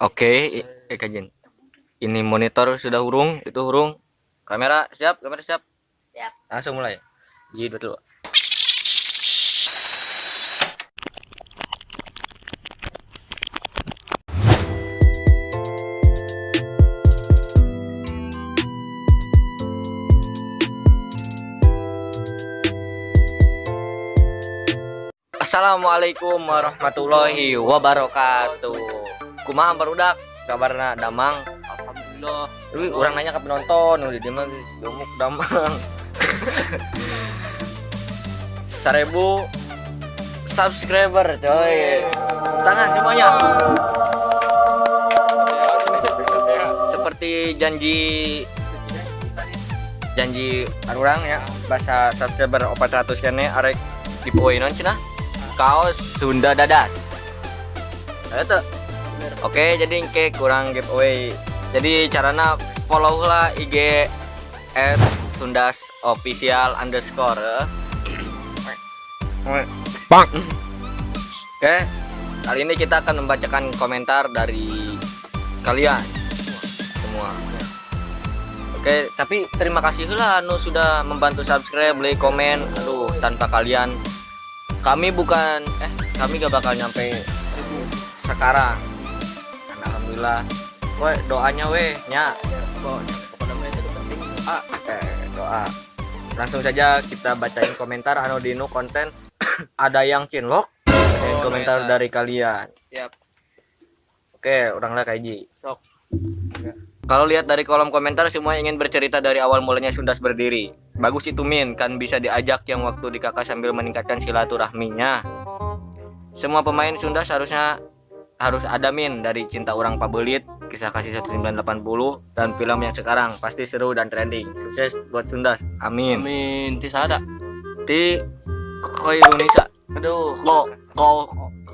Oke, kajian. Ini monitor sudah hurung, itu hurung. Kamera siap, Siap. Langsung mulai. Ji, dulu. Assalamualaikum warahmatullahi wabarakatuh. Kumaha barudak? Kabarna damang? Alhamdulillah. Lu orang nanya ke penonton, udah dia mah gemuk damang. 1000 subscriber, coy. Tangan semuanya. Seperti janji orang ya, bahasa subscriber 400 kene arek giveaway non cenah. Kaos Sunda Dadas. Itu. Oke, jadi engke kurang giveaway. Jadi caranya follow lah IG @sundasofficial_. Bang. Oke, kali ini kita akan membacakan komentar dari kalian semua. Oke, tapi terima kasih lah anu sudah membantu subscribe, like, komen. Aduh, tanpa kalian kami gak bakal nyampe sekarang. Dan alhamdulillah. Weh, doanya weh, nya. Doa. Langsung saja kita bacain komentar anu dinu konten. Ada yang cinlok, komentar dari kalian. Siap. Oke, oranglah kayak Ji. Sok. Kalau lihat dari kolom komentar semua ingin bercerita dari awal mulanya Sundas berdiri. Bagus itu Min, kan bisa diajak yang waktu di kakak sambil meningkatkan silaturahminya. Semua pemain Sundas harus ada Min, dari Cinta Orang Pabelit, Kisah Kasih 1980 dan film yang sekarang pasti seru dan trending. Sukses buat Sundas. Amin. Amin. Tis ada. Ti Khairunisa. Aduh,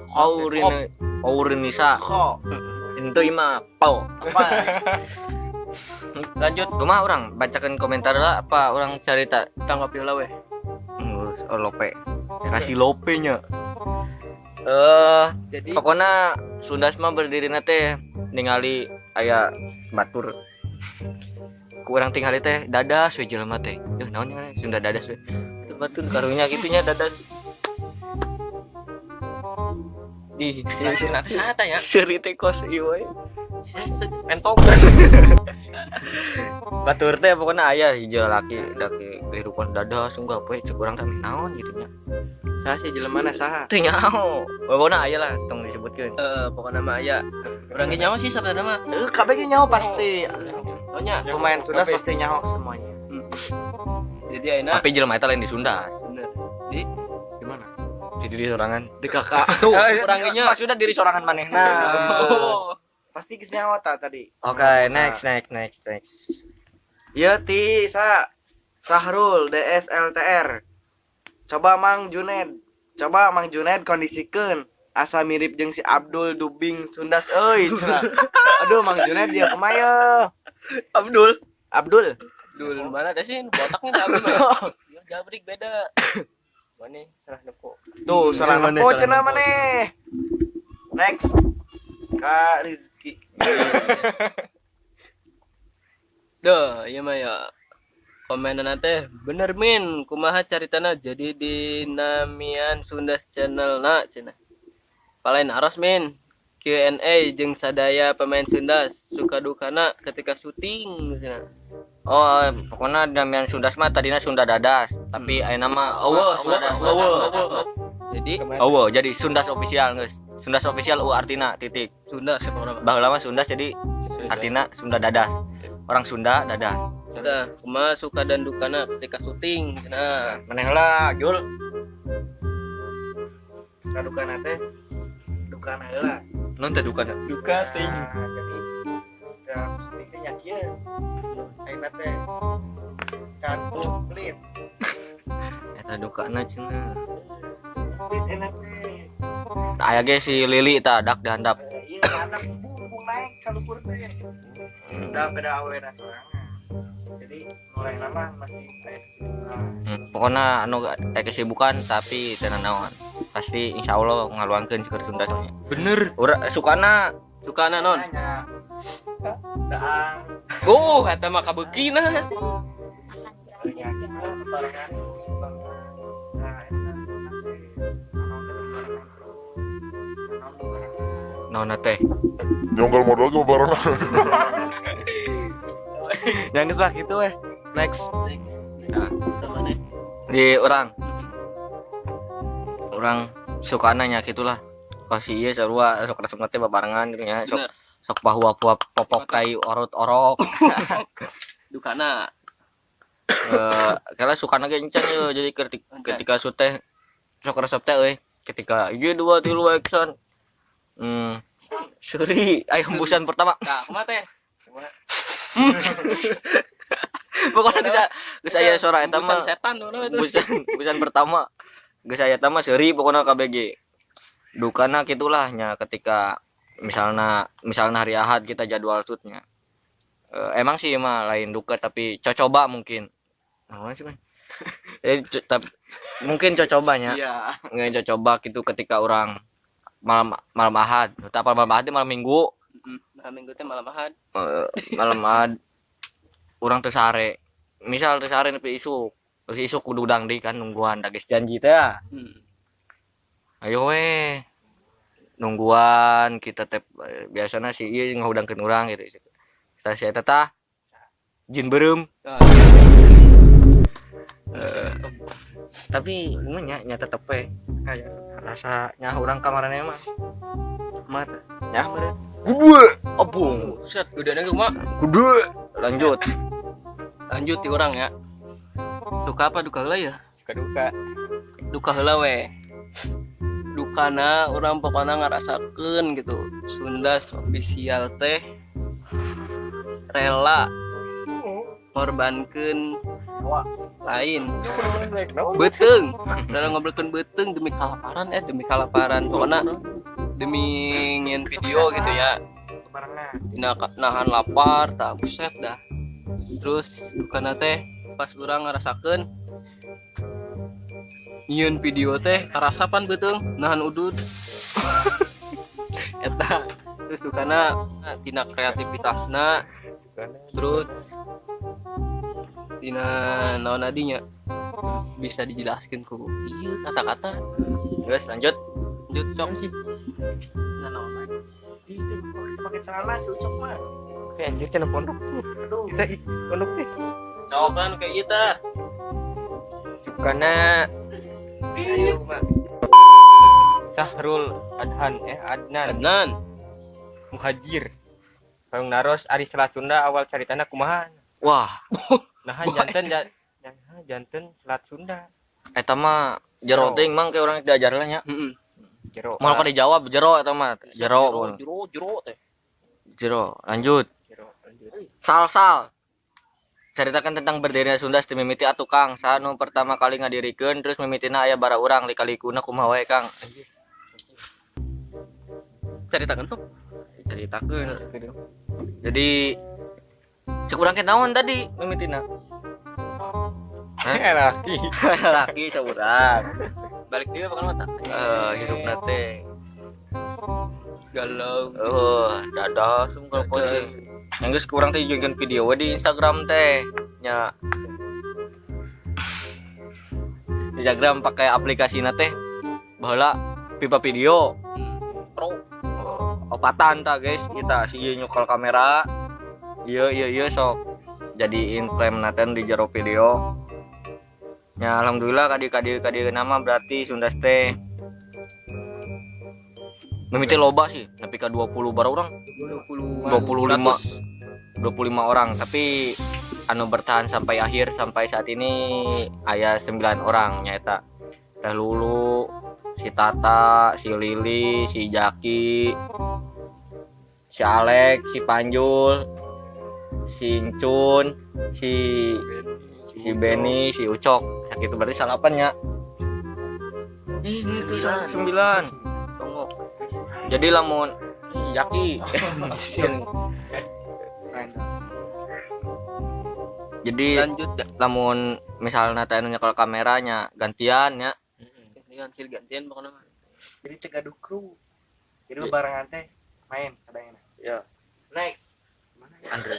Khairunisa. Itu ima pau. Lanjut. Rumah orang bacakan komentar lah apa orang cerita Tanggapi lah weh. lope. Ya kasih lopenya. Jadi Pokoknya Sundas mah berdiri nate ningali aya batur. Kurang tinggal teh dadas we jelema teh. Naon ngaran Sunda dadas we. Batur karunya gitunya dadas. Ih, nak kesana ya. cerita kos ieu we. Mentog. Batur teh pokoknya aya hijau laki kehidupan dadas enggak poe cek urang teh naon gitu nya. Saha sih jelemana saha? Teu nyaho. Pokona aya lah tong disebutkeun. Pokoknya mah aya. Urang ge nyawa sih sebenarnya mah. Kabeh ge nyaho pasti. Ohnya. Pemain Sundas pasti nyaho semuanya. Jadi ayeuna Tapi jelema eta lain di Sundas. bener. Di Gimana? Di diri sorangan. Di kakak. tuh urang ge nya. Maksudnya diri sorangan manehna. Oh. Pasti geus nyaho ta tadi. Oke, next. Ieu ti Sahrul DSLTR. Coba Mang Juned kondisikeun asa mirip jeung si Abdul Dubing Sundas euy cenah. Aduh Mang Juned dia kumaha? Abdul. Dul mana teh sih botaknya tapi mah. Ya jabrik beda. Mana salah nepo. Tuh salah Mana, nepo salah cenah nepo. maneh. Next. Kak Rizky. Duh, ieu mah ya. Komenan teh bener Min, kumaha caritana jadi dinamian Sundas channel na cenah. Palain aros Min. Q&A jeung sadaya pemain Sundas suka dukana ketika syuting cenah. Oh, pokoknya damian Sundas mah tadinya Sunda Dadas, tapi ayeuna mah jadi Sundas official geus. Sundas official artina titik. Sundas sebenarnya. Baheula mah Sundas jadi artina Sunda Dadas. Orang Sunda Dadas. Sudah, kumaha suka dan dukana ketika syuting cenah. Maneh lah, Jul. Kadukana teh dukana heula. Non teh dukana. Duka ting. Jadi setiap sedikit nyakieu. Ayeuna teh cantik pelit. Eta dukana cenah. Pelit enak teh. Aya ge si Lili tah dak dihandap. Iya, anak bung naik kalukur teh. Udah beda awena sorangan. Jadi mulai lama masih kayak kesibukan. Pokoknya anu kesibukan tapi teu naon. Pasti insyaallah ngaluangkeun seueur Sunda soalnya. Bener. Sukana Sukana non. Nanya. Daang. Eta mah kabeuki na. Naon teh? Nyongkel modal ke barang. Yang geus lah gitu weh. Next. Di orang suka nanya gitulah pasti iya sarua sok resep teh babarengan gitu ya sok Bener. sok pahuap-pahuap popok tai orot-orok Dukana. karena suka nage encan ya jadi ketika suteh sok resep teh euy ketika ieu 2 3 action seri ayam busan pertama Nah, kumaha teh? pokoknya geus aya suara eta mah Busan setan tuh itu. busan pertama geus aya eta mah seri pokoknya KBG dukana gitulah nya ketika misalnya hari Ahad kita jadwal shootnya emang sih mah lain duka tapi cocoba mungkin nah, sih mungkin cocobanya Iya. nggak cocoba gitu ketika orang malam Ahad tak apa malam Ahad itu malam Minggu Nah, minggu teh malam Ahad. malam Ahad orang teu sare misal teu sare nepi isuk kudu dangdi kan nungguan da geus janji teh ya. Ayo weh nungguan kita teh biasanya si ieu ngahudangkeun urang gitu stasi eta tah jin beureum tapi nya tetep we kayak rasanya urang kamarana mah mat nya meureun gede opung Set, gedenya kumaha? gede lanjut Lanjut ti orang ya. Suka apa duka heula ya? suka duka Duka heula we. Dukana orang pokoknya ngarasakeun gitu. Sundas official teh rela ngorbankeun lain beteung dalam ngobrolkeun beteung demi kalaparan pokoknya demi ngin video gitu ya tina nahan lapar tak buset dah terus dukana teh pas urang ngarasakeun nyieun video teh karasapan beteung nahan udud eta terus dukana tina kreativitasna terus tina naon adinya bisa dijelaskan ku iya kata-kata guys lanjut cok sih nah naon Itu pakai celana si Ucok mah. kayak anjir cenah pondok kita pondok nih coban kayak kita sukana ayo mak Sahrul Adnan Adnan Muhajir Payung Naros Ari Selat Sunda awal caritana kumaha wah nah janten Selat Sunda eta mah jero teh mang kayak orang diajar lah nya jero mau kan dijawab jero eta mah jero teh jero lanjut sal ceritakan tentang berdirinya Sunda ti mimiti atuh Kang sanu pertama kali ngadirikeun terus mimitina aya bara urang lika-likuna kumaha wae Kang ceritakan tuh ceritakeun jadi cek urang ke naon tadi mimitina laki saurang balik dia bakal mata hidupna teh galau dadah sungguh posting yang geus kurang teh jeung video we di Instagram teh nya di Instagram pakai aplikasi teh baheula pipa video pro opatan ta guys kita si nyukol kamera iya sok jadiin frame naten di jero video ya alhamdulillah kadi nama berarti Sundas teh mimiti loba sih nepi ka 20 bara urang 25 orang tapi anu bertahan sampai akhir sampai saat ini aya 9 orang nyaeta Teh Lulu si Tata si Lili si Jaki si Alek si Panjul si Incun si Benny si Ucok sakitu berarti salapan ya 9 songok jadi lamun Jaki jadi lanjut ya lamun misalnya teh anu nyekel kameranya gantian ya gantian pokoknya Jadi teh gaduh kru. Jadi barengan teh main sadayana. Ya. Next. Andre.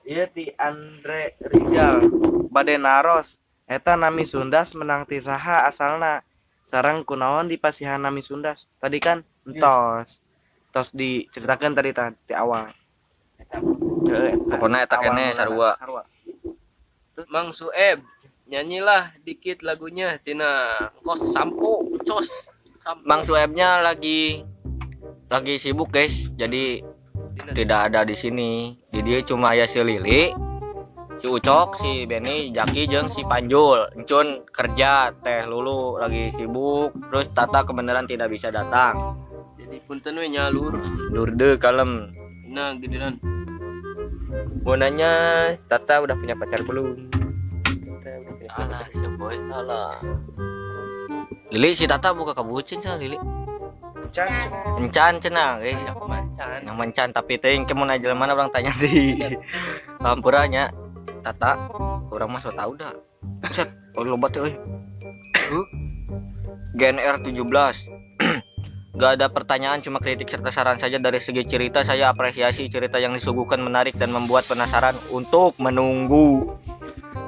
Ieu ti Andre Rizal bade naros eta nami Sundas menang ti saha asalna sareng kunaon dipasihan nami Sundas tadi kan entos tos diceritakan tadi ti awal. Pokoknya eta kene sarua. Mang Sueb, nyanyilah dikit lagunya cina kos sampo cos sampo. Mang Suebnya lagi sibuk guys, jadi tidak ada di sini. Jadi dia cuma ya si Lili, si Ucok, si Benny, Jaki, jeung si Panjul. Encun kerja, Teh Lulu lagi sibuk. Terus Tata kebenaran tidak bisa datang. Jadi punten we nyalur. Lurde kalem. Nah, gedean. Mau nanya, Tata udah punya pacar belum? Alah, si boy salah. Lili, si Tata buka kebucin sama Lili. Encan cenah guys, yang Macan. yang mencan tapi ting kemun aja mana orang tanya di Lampuranya Tata orang mah so tau dah. Set, lobat euy. GNR 17. Gak ada pertanyaan, cuma kritik serta saran saja. Dari segi cerita saya apresiasi cerita yang disuguhkan menarik dan membuat penasaran untuk menunggu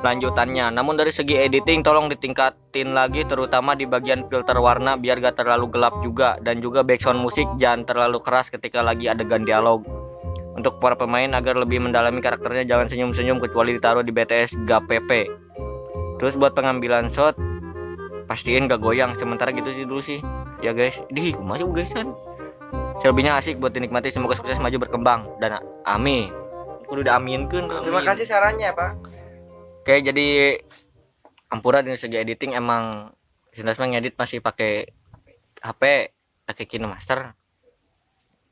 lanjutannya. Namun dari segi editing tolong ditingkatin lagi, terutama di bagian filter warna biar gak terlalu gelap juga, dan juga background musik jangan terlalu keras ketika lagi adegan dialog. Untuk para pemain agar lebih mendalami karakternya jangan senyum-senyum kecuali ditaruh di BTS gak PP. Terus buat pengambilan shot pastiin gak goyang, sementara gitu sih dulu sih ya guys. Di kumaha guys kan selebihnya asik buat dinikmati, semoga sukses maju berkembang dan amin. Kudu diaminkeun. Terima kasih sarannya Pak. Oke, jadi Ampura dari segi editing emang Sundas mah ngedit masih pakai HP, pakai KineMaster.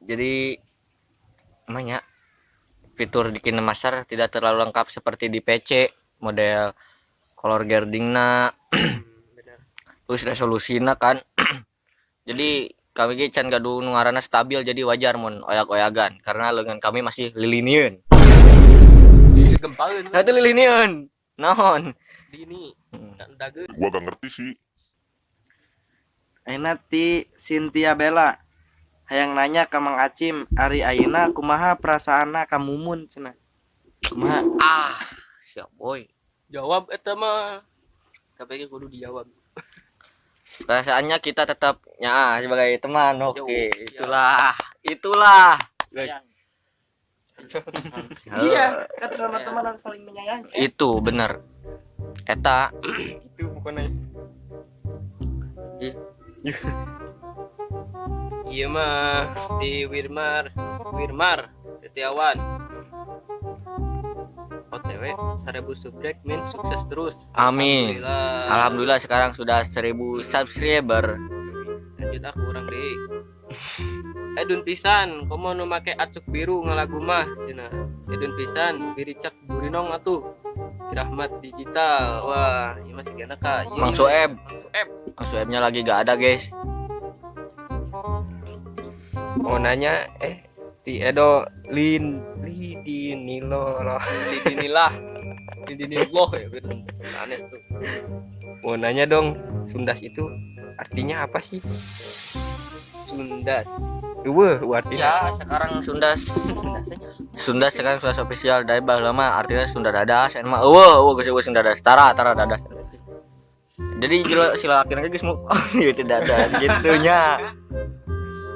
Jadi namanya fitur di KineMaster tidak terlalu lengkap seperti di PC, model color gradingna, terus resolusinya kan. Jadi kami ge can gaduh nu ngaranna stabil, jadi wajar mun oyak-oyagan karena lengan kami masih lilinian. Gempaeun. Nah itu lilinian. Naon? Di ini dageun. Gua gak ngerti sih. Ayeuna ti Cynthia Bella hayang nanya ka Mang Acim ari ayeuna kumaha perasaanna ka Mumun cenah. Kumaha? Siap boy. Jawab eta mah. Tapi kudu dijawab. Perasaannya kita tetap sebagai teman. Oke, Yo, itulah. Guys. Iya, kan sama teman harus saling menyayangi. Itu bener. Eta Itu bukannya. Iya mah di Wirmar Setiawan. OTW 1000 subrek min sukses terus. Amin. Alhamdulillah sekarang sudah 1000 subscriber. Lanjut aku orang deh. Edun pisan, komo nu make acuk biru ngalagu mah cenah. Edun pisan, biricak burinong atuh. Rahmat digital. Wah, ini masih gana ka. Mang Sueb. Mang Suebnya lagi gak ada, guys. Mau nanya di Edo Lidinilah ya gitu. Sanes tuh. Mau nanya dong, Sundas itu artinya apa sih? Sundas. Ya, sekarang Sundas sekarang Sundas official dari lama artinya Sunda Dadas. Emang geus Sunda Dadas tara dadas. Jadi silakan aja guys mau. Ya tidak ada gitunya.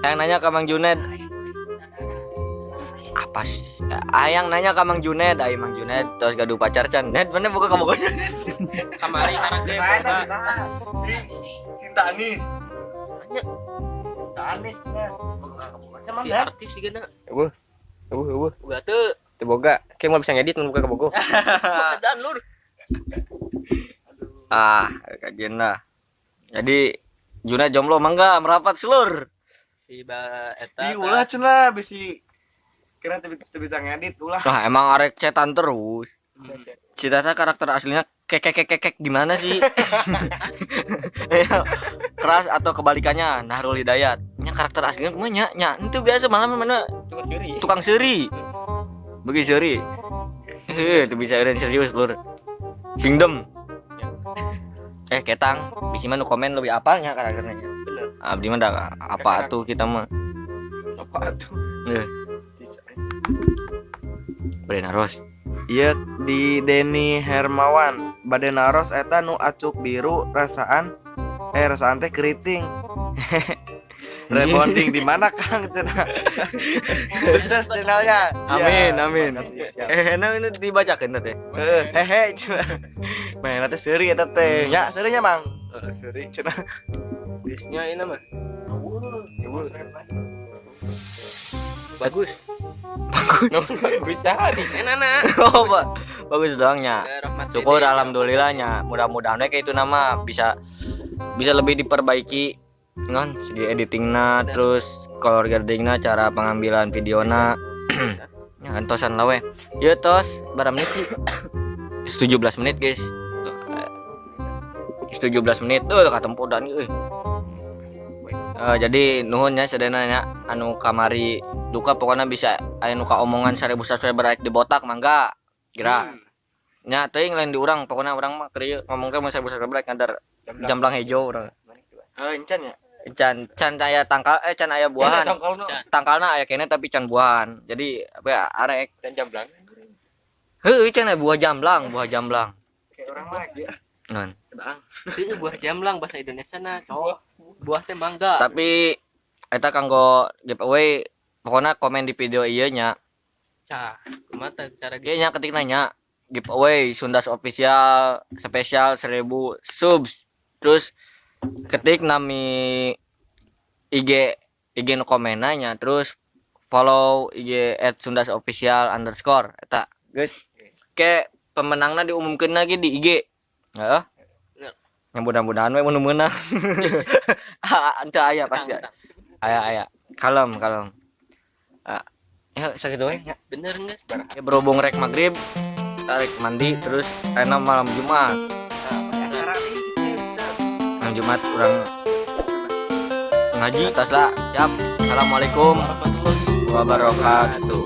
Yang nanya ke Mang Juned. Apa sih? Ayang nanya ke Mang Juned, Mang Juned terus gaduh pacar can. Ned mana buka kamu gak? Kamari karakter Cinta Anis. Anis si artis sih gana. Eueuh. Boga teu. Teu boga. Kayak mau bisa ngedit buka kabogo. Dan lur. Kajian lah. Jadi Juna jomblo mangga merapat seluruh. Si eta. Ih ulah cenah bisi kira teu bisa ngedit ulah. Wah emang arek cetan terus. Si Tata karakter aslinya kek gimana sih? Keras atau kebalikannya Nahrul Hidayat. Nya karakter aslinya kumaha nya? Itu biasa malam mana tukang seuri. Bagi seuri. Itu bisa eureun serius lur. Singdem. Ketang, bisi mah nu komen lebih apalnya karakternya. Bener. Abdi mah da apa atuh kita mah. Waduh. Eh, bade naros. Iya di Denny Hermawan bade naros eta nu acuk biru rasaan teh keriting. Rebonding di mana Kang cenah? Sukses channelnya. Amin, Iya, amin. makasih, siap. Nah ini dibacakeun teh. Hehe cenah. Main teh seuri eta teh. Nya seurinya Mang. Seuri cenah. Bisnya ini mah bagus. Bisa di Enana. Oh, bagus doangnya. Rahmat Syukur Dede. alhamdulillahnya. Mudah-mudahan we kayak itu nama bisa lebih diperbaiki non segi editingna terus color gradingna cara pengambilan videona ya tosan lah we. Ieu tos berapa menit sih? 17 menit guys. Tuh, 17 menit tuh katempo dan euy. Jadi nuhunnya sedena nya anu kamari duka pokoknya bisa aya nu ka omongan 1000 subscriber rek dibotak mangga kira nya teuing lain di urang pokoknya urang mah keur ngomong ke 1000 subscriber rek ngadar jamblang hejo urang Encan ya. can aya tangkal can aya buahan tangkalna aya kene tapi can buahan jadi apa ya arek Dan jamblang. heuh can aya buah jamblang Kayak orang lagi ya. non Itu buah jamblang bahasa Indonesia na, cowok. Buah teh mangga. tapi eta kanggo giveaway pokoknya komen di video ieu nya Cah, kumata cara Ge nya ketik nanya giveaway Sundas official spesial 1000 subs terus ketik nami IG nu komen nanya terus follow IG @sundasofficial_ eta guys ke pemenangna diumumkeun lagi di IG heeh yang mudah-mudahan we mun meunang ante aya pasti aya kalem ya sakit doang ya bener nggak? ya berhubung rek maghrib tarik mandi terus enak malam Jumat malam Jumat kurang ngaji atas lah siap assalamualaikum Warahmatullahi wabarakatuh